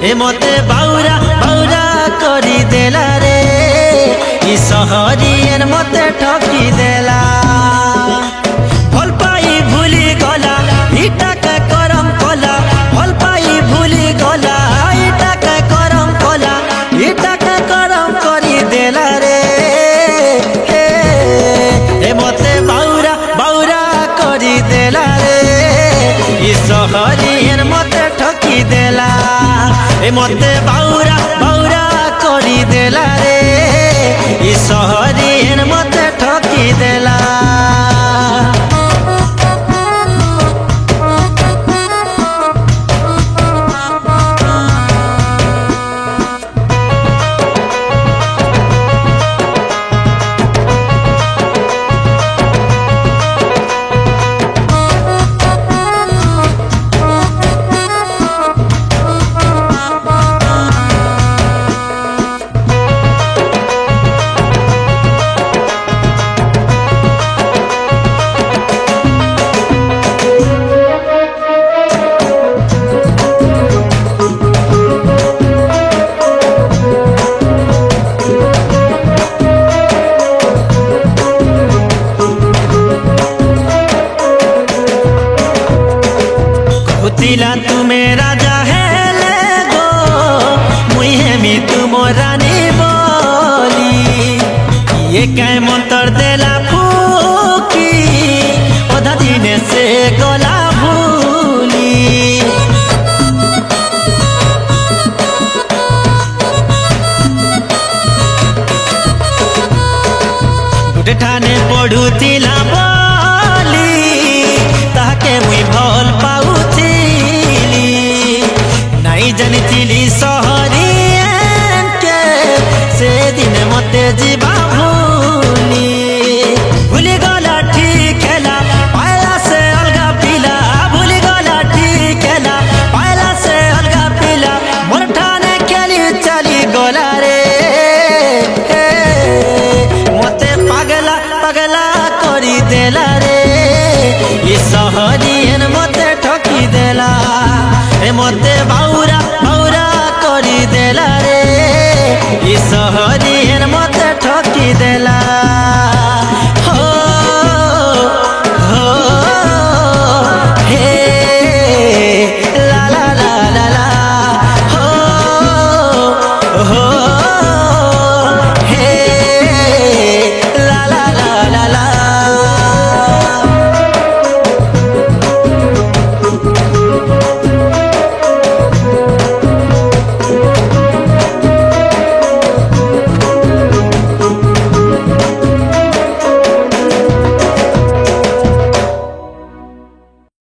ए मते बाउरा बाउरा करी देला रे ई सहरियन मते ठकी देला भल पाई भूली गला इटा का करम कोला भल पाई भूली गला इटा का करम कोला इटा का करम करी देला रे ए मते बाउरा बाउरा करी देला रे ई सहरियन मते ठकी देला ए मते बाउरा बाउरा करी देला रे ई सहरियन मते ठकी देला दिला तुम्हें राजा है ले गो मुई हेमी तुम रानी बोली ये काय मंत्र देला फूकी ओधा दिने से गला भूली गुटे ठाने पढ़ू तिला बोली ताके मुई भल पाऊ जानी सहरियन के से दिन मते जीवा भूली गला ठीक है पायला से अलगा पीला भूली गला ठीक है पायला से अलगा पीला मोर ठाने खेली चली गला रे मते पगला पगला करी देला रे ई सहरी